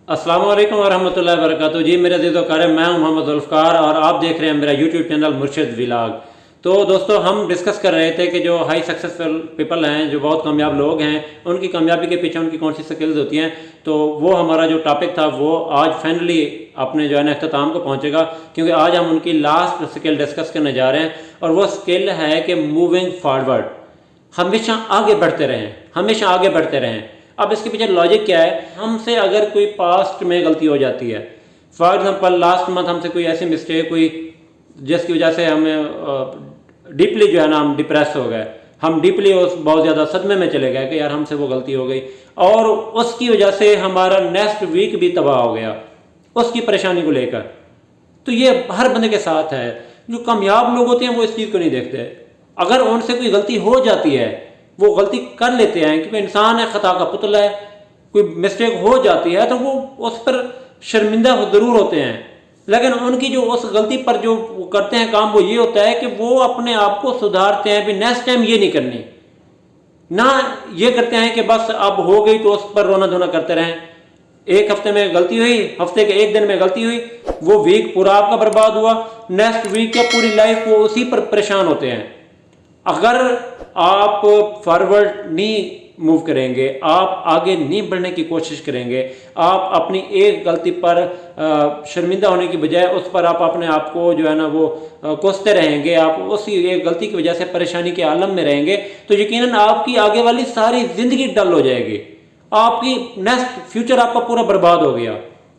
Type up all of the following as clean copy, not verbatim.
अस्सलाम वालेकुम वरहमतुल्लाहि वबरकातुहू। जी मेरे अज़ीज़ व क़ारिब, मैं हूं मोहम्मद ज़ुल्फ़िकार और आप देख रहे हैं मेरा यूट्यूब चैनल मुर्शिद व्लॉग। तो दोस्तों, हम डिस्कस कर रहे थे कि जो हाई सक्सेसफुल पीपल हैं, जो बहुत कामयाब लोग हैं, उनकी कामयाबी के पीछे उनकी कौन सी स्किल्स होती हैं। तो वो हमारा जो टॉपिक था वो आज फाइनली अपने जो है ना अख्ताम को पहुँचेगा, क्योंकि आज हम उनकी लास्ट स्किल डिस्कस करने जा रहे हैं और वो स्किल है कि मूविंग फारवर्ड, हमेशा आगे बढ़ते रहें, हमेशा आगे बढ़ते रहें। अब इसके पीछे लॉजिक क्या है? हमसे अगर कोई पास्ट में गलती हो जाती है, फॉर एग्जांपल लास्ट मंथ हमसे कोई ऐसी मिस्टेक हुई जिसकी वजह से हमें डीपली जो है ना हम डिप्रेस हो गए, हम डीपली उस बहुत ज़्यादा सदमे में चले गए कि यार हमसे वो गलती हो गई, और उसकी वजह से हमारा नेक्स्ट वीक भी तबाह हो गया उसकी परेशानी को लेकर। तो ये हर बंदे के साथ है। जो कामयाब लोग होते हैं वो इस चीज़ को नहीं देखते। अगर उनसे कोई गलती हो जाती है, वो गलती कर लेते हैं, क्योंकि इंसान है, खता का पुतला है, कोई मिस्टेक हो जाती है तो वो उस पर शर्मिंदा ज़रूर होते हैं, लेकिन उनकी जो उस गलती पर जो वो करते हैं काम, वो ये होता है कि वो अपने आप को सुधारते हैं भी नेक्स्ट टाइम ये नहीं करनी। ना ये करते हैं कि बस अब हो गई तो उस पर रोना धोना करते रहें। एक हफ्ते में गलती हुई, हफ्ते के एक दिन में गलती हुई, वो वीक पूरा आपका बर्बाद हुआ, नेक्स्ट वीक या पूरी लाइफ वो उसी पर परेशान होते हैं। अगर आप फॉरवर्ड नहीं मूव करेंगे, आप आगे नहीं बढ़ने की कोशिश करेंगे, आप अपनी एक गलती पर शर्मिंदा होने की बजाय उस पर आप अपने आप को जो है ना वो कोसते रहेंगे, आप उसी एक गलती की वजह से परेशानी के आलम में रहेंगे, तो यकीनन आपकी आगे वाली सारी ज़िंदगी डल हो जाएगी, आपकी नेक्स्ट फ्यूचर आपका पूरा बर्बाद हो गया।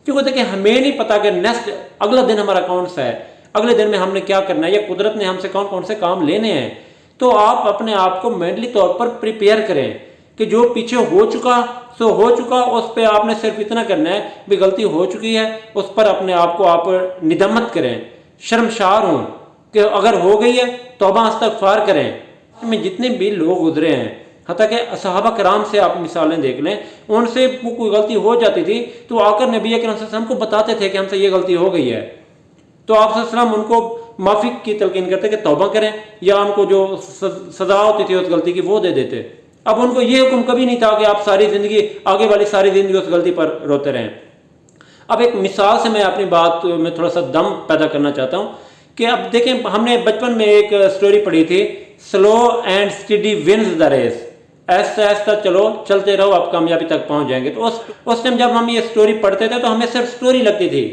क्योंकि देखिए, हमें नहीं पता कि नेक्स्ट अगला दिन हमारा कौन सा है, अगले दिन में हमने क्या करना है, या कुदरत ने हमसे कौन कौन से काम लेने हैं। तो आप अपने आप को मेंटली तौर पर प्रिपेयर करें कि जो पीछे हो चुका सो हो चुका, उस पर आपने सिर्फ इतना करना है भी गलती हो चुकी है, उस पर अपने आप को आप निदम्मत करें, शर्मशार हों कि अगर हो गई है तौबा इस्तग़फ़ार करें। में जितने भी लोग गुजरे हैं, हत्ता कि सहाबा कराम से आप मिसालें देख लें, उनसे कोई गलती हो जाती थी तो आकर नबी अकरम सल्लल्लाहु अलैहि वसल्लम को बताते थे कि हमसे ये गलती हो गई है, तो आप सल्लल्लाहु अलैहि वसल्लम उनको माफ़ी की तलकीन करते कि तौबा करें, या उनको जो सज़ा होती थी उस गलती की वो दे देते। अब उनको ये हुक्म कभी नहीं था कि आप सारी ज़िंदगी, आगे वाली सारी ज़िंदगी उस गलती पर रोते रहें। अब एक मिसाल से मैं अपनी बात में थोड़ा सा दम पैदा करना चाहता हूँ कि अब देखें, हमने बचपन में एक स्टोरी पढ़ी थी, slow and study wins the race, ऐसा ऐसा चलो, चलते रहो, आप कामयाबी तक पहुँच जाएंगे। तो उस टाइम जब हम ये स्टोरी पढ़ते थे तो हमें सिर्फ स्टोरी लगती थी,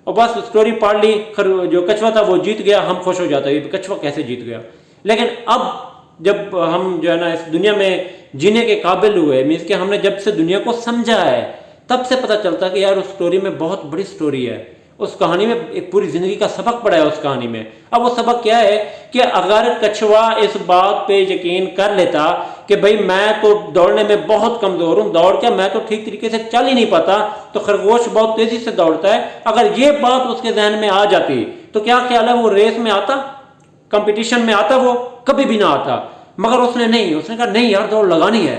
और बस स्टोरी पढ़ ली, जो कछुआ था वो जीत गया, हम खुश हो जाते हैं कछुआ कैसे जीत गया। लेकिन अब जब हम जो है ना इस दुनिया में जीने के काबिल हुए, मीन्स कि हमने जब से दुनिया को समझा है, तब से पता चलता कि यार उस स्टोरी में बहुत बड़ी स्टोरी है, उस कहानी में एक पूरी ज़िंदगी का सबक पड़ा है उस कहानी में। अब वो सबक क्या है कि अगर कछुआ इस बात पे यकीन कर लेता कि भाई मैं तो दौड़ने में बहुत कमज़ोर हूँ, दौड़ क्या, मैं तो ठीक तरीके से चल ही नहीं पाता, तो खरगोश बहुत तेज़ी से दौड़ता है, अगर ये बात उसके जहन में आ जाती तो क्या ख्याल है वो रेस में आता, कंपटीशन में आता? वो कभी भी ना आता। मगर उसने नहीं, उसने कहा नहीं यार दौड़ लगानी है,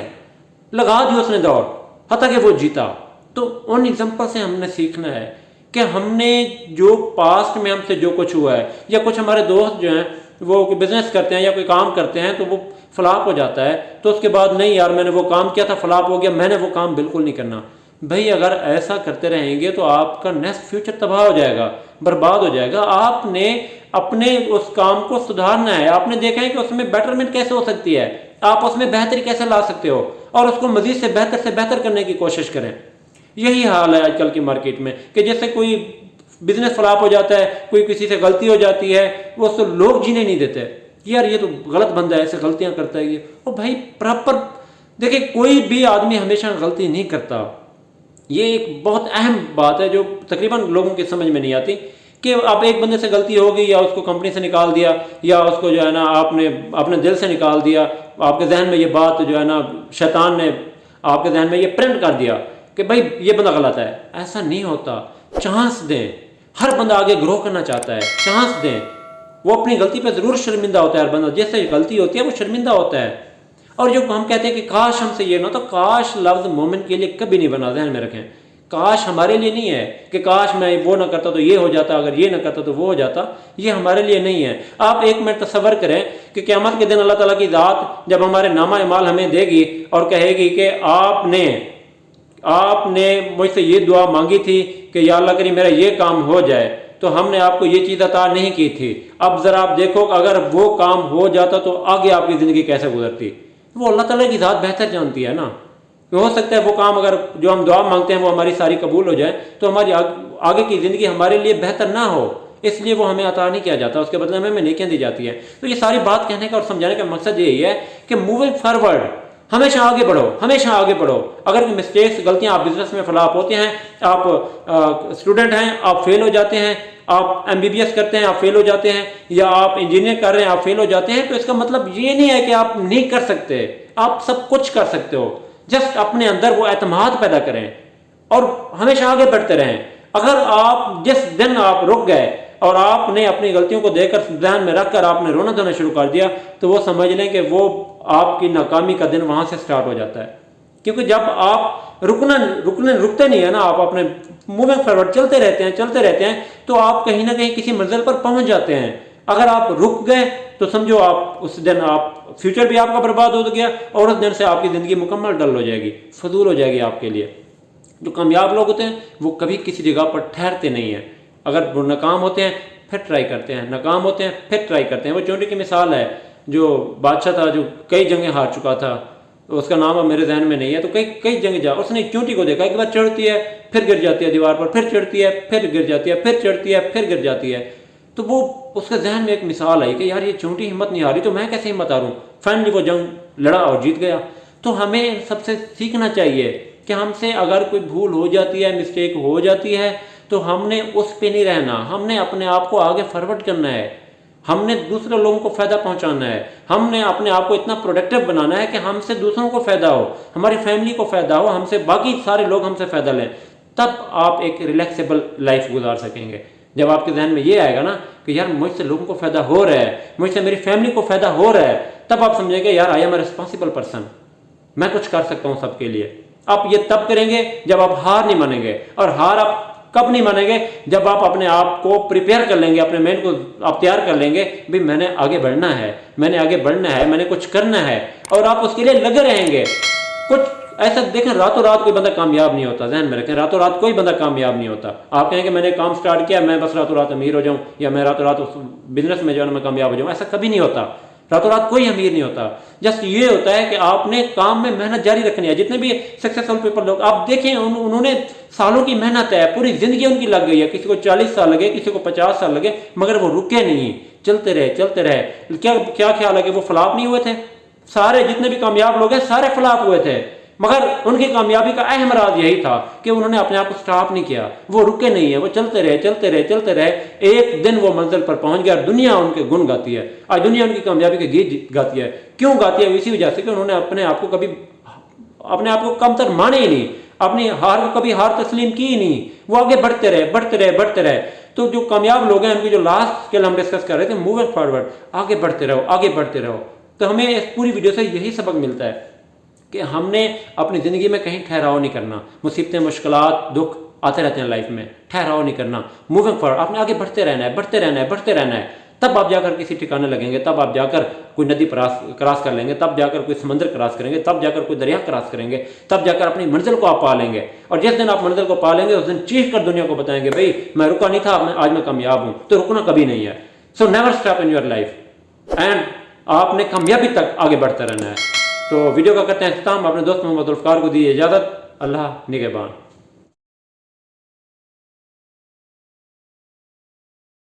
लगा दी उसने दौड़, हत्ता कि वो जीता। तो उन एग्जाम्पल से हमने सीखना है कि हमने जो पास्ट में हमसे जो कुछ हुआ है, या कुछ हमारे दोस्त जो हैं वो बिजनेस करते हैं या कोई काम करते हैं तो वो फ्लॉप हो जाता है, तो उसके बाद नहीं यार मैंने वो काम किया था फ्लॉप हो गया, मैंने वो काम बिल्कुल नहीं करना। भाई अगर ऐसा करते रहेंगे तो आपका नेक्स्ट फ्यूचर तबाह हो जाएगा, बर्बाद हो जाएगा। आपने अपने उस काम को सुधारना है, आपने देखा है कि उसमें बेटरमेंट कैसे हो सकती है, आप उसमें बेहतरी कैसे ला सकते हो, और उसको मजीद से बेहतर करने की कोशिश करें। यही हाल है आजकल की मार्केट में कि जैसे कोई बिजनेस फ्लॉप हो जाता है, कोई किसी से गलती हो जाती है, वो तो लोग जीने नहीं देते, यार ये तो गलत बंदा है, ऐसे गलतियां करता है ये। और भाई प्रॉपर देखिए, कोई भी आदमी हमेशा गलती नहीं करता। ये एक बहुत अहम बात है जो तकरीबन लोगों की समझ में नहीं आती कि अब एक बंदे से गलती हो गई, या उसको कंपनी से निकाल दिया, या उसको जो है ना आपने अपने दिल से निकाल दिया, आपके जहन में ये बात जो है ना शैतान ने आपके जहन में ये प्रिंट कर दिया कि भाई ये बंदा गलत है। ऐसा नहीं होता। चांस दें, हर बंदा आगे ग्रो करना चाहता है, चांस दें। वो अपनी गलती पे ज़रूर शर्मिंदा होता है, हर बंदा जैसे गलती होती है वो शर्मिंदा होता है। और जो हम कहते हैं कि काश हमसे ये ना, तो काश लफ्ज़ मोमिन के लिए कभी नहीं बना, ध्यान में रखें। काश हमारे लिए नहीं है कि काश मैं वो ना करता तो ये हो जाता, अगर ये ना करता तो वो हो जाता, ये हमारे लिए नहीं है। आप एक मिनट तसव्वुर करें कि क़यामत के दिन अल्लाह ताला की ज़ात जब हमारे नामा अमाल हमें देगी और कहेगी कि आपने आपने मुझसे ये दुआ मांगी थी कि या अल्लाह करीम मेरा ये काम हो जाए, तो हमने आपको ये चीज़ अता नहीं की थी। अब ज़रा आप देखो अगर वो काम हो जाता तो आगे आपकी ज़िंदगी कैसे गुजरती। वो अल्लाह ताला की ज़ात बेहतर जानती है ना। हो सकता है वो काम अगर जो हम दुआ मांगते हैं वो हमारी सारी कबूल हो जाए तो हमारी आगे की ज़िंदगी हमारे लिए बेहतर ना हो, इसलिए वो हमें अता नहीं किया जाता, उसके बदले में हमें नेकियां दी जाती है। तो ये सारी बात कहने का और समझाने का मकसद यही है कि मूविंग फॉरवर्ड, हमेशा आगे बढ़ो, हमेशा आगे बढ़ो। अगर मिस्टेक्स, गलतियां, आप बिजनेस में फ्लॉप होते हैं, आप स्टूडेंट हैं, आप फेल हो जाते हैं, आप MBBS करते हैं, आप फेल हो जाते हैं, या आप इंजीनियर कर रहे हैं, आप फेल हो जाते हैं, तो इसका मतलब ये नहीं है कि आप नहीं कर सकते, आप सब कुछ कर सकते हो। जस्ट अपने अंदर वो एतमाद पैदा करें और हमेशा आगे बढ़ते रहें। अगर आप जिस दिन आप रुक गए और आपने अपनी गलतियों को देखकर ध्यान में रखकर आपने रोना धोना शुरू कर दिया, तो वो समझ लें कि वो आपकी नाकामी का दिन वहां से स्टार्ट हो जाता है। क्योंकि जब आप रुकते नहीं है ना, आप अपने मूविंग फॉरवर्ड चलते रहते हैं, तो आप कहीं ना कहीं किसी मंजिल पर पहुंच जाते हैं। अगर आप रुक गए तो समझो आप उस दिन आप फ्यूचर भी आपका बर्बाद हो गया और उस दिन से आपकी ज़िंदगी मुकम्मल डल हो जाएगी, फजूल हो जाएगी आपके लिए। जो कामयाब लोग होते हैं वो कभी किसी जगह पर ठहरते नहीं हैं। अगर वो नाकाम होते हैं फिर ट्राई करते हैं, नाकाम होते हैं फिर ट्राई करते हैं। वो चोटी की मिसाल है, जो बादशाह था जो कई जंगें हार चुका था, उसका नाम अब मेरे जहन में नहीं है, तो कई जगह जा उसने चोटी को देखा, एक बार चढ़ती है फिर गिर जाती है दीवार पर, फिर चढ़ती है फिर गिर जाती है, फिर चढ़ती है फिर गिर जाती है। तो वो उसके जहन में एक मिसाल आई कि यार ये चोटी हिम्मत नहीं हारी तो मैं कैसे हिम्मत हारूं। फाइनली वो जंग लड़ा और जीत गया। तो हमें सबसे सीखना चाहिए कि हमसे अगर कोई भूल हो जाती है, मिस्टेक हो जाती है, तो हमने उस पे नहीं रहना, हमने अपने आप को आगे फॉरवर्ड करना है, हमने दूसरे लोगों को फायदा पहुंचाना है, हमने अपने आप को इतना प्रोडक्टिव बनाना है कि हमसे दूसरों को फायदा हो, हमारी फैमिली को फायदा हो, हमसे बाकी सारे लोग हमसे फायदा लें। तब आप एक रिलैक्सेबल लाइफ गुजार सकेंगे। जब आपके जहन में ये आएगा ना कि यार मुझसे लोगों को फायदा हो रहा है, मुझसे मेरी फैमिली को फायदा हो रहा है, तब आप समझेंगे यार I am a responsible person, मैं कुछ कर सकता हूँ सबके लिए। आप ये तब करेंगे जब आप हार नहीं मानेंगे। और हार आप कब नहीं मानेंगे? जब आप अपने आप को प्रिपेयर कर लेंगे, अपने माइंड को आप तैयार कर लेंगे, भाई मैंने आगे बढ़ना है, मैंने आगे बढ़ना है, मैंने कुछ करना है, और आप उसके लिए लगे रहेंगे। कुछ ऐसा देखें, रातों रात कोई बंदा कामयाब नहीं होता, ध्यान में रखें, रातों रात कोई बंदा कामयाब नहीं होता। आप कहेंगे मैंने काम स्टार्ट किया, मैं बस रातों रात अमीर हो जाऊं, या मैं रातों रात उस बिजनेस में जो है मैं कामयाब हो जाऊं, ऐसा कभी नहीं होता। रातों रात कोई अमीर नहीं होता। जस्ट ये होता है कि आपने काम में मेहनत जारी रखनी है। जितने भी सक्सेसफुल पीपल लोग आप देखें, उन्होंने सालों की मेहनत है, पूरी जिंदगी उनकी लग गई है, किसी को 40 साल लगे, किसी को 50 साल लगे, मगर वो रुके नहीं, चलते रहे। क्या ख्याल है कि वो फ्लॉप नहीं हुए थे? सारे जितने भी कामयाब लोग हैं सारे फ्लॉप हुए थे, मगर उनकी कामयाबी का अहम राज यही था कि उन्होंने अपने आप को स्टॉप नहीं किया, वो रुके नहीं है, वो चलते रहे। एक दिन वो मंजिल पर पहुंच गया और दुनिया उनके गुण गाती है। आज दुनिया उनकी कामयाबी के गीत गाती है। क्यों गाती है? इसी वजह से कि उन्होंने अपने आप को कमतर माने ही नहीं, अपनी हार को कभी हार तस्लीम की ही नहीं, वो आगे बढ़ते रहे। तो जो कामयाब लोग हैं उनकी जो लास्ट स्किल हम डिस्कस कर रहे थे, मूविंग फॉरवर्ड, आगे बढ़ते रहो। तो हमें इस पूरी वीडियो से यही सबक मिलता है कि हमने अपनी ज़िंदगी में कहीं ठहराव नहीं करना। मुसीबतें, मुश्किलात, दुख आते रहते हैं लाइफ में, ठहराव नहीं करना। मूविंग फॉरवर्ड, आपने आगे बढ़ते रहना है। तब आप जाकर किसी ठिकाने लगेंगे, तब आप जाकर कोई नदी क्रॉस कर लेंगे, तब जाकर कोई समंदर क्रॉस करेंगे, तब जाकर कोई दरिया क्रॉस करेंगे, तब जाकर अपनी मंजिल को आप पा लेंगे। और जिस दिन आप मंजिल को पा लेंगे उस दिन चीख कर दुनिया को बताएंगे, भाई मैं रुका नहीं था, आज मैं कामयाब हूँ। तो रुकना कभी नहीं है। So never stop in your life, and आपने कामयाबी तक आगे बढ़ते रहना है। तो वीडियो का करते हैं इख्तिताम। अपने दोस्त मोहम्मद जुल्फ़िकार को दी इजाज़त। अल्लाह निगहबान।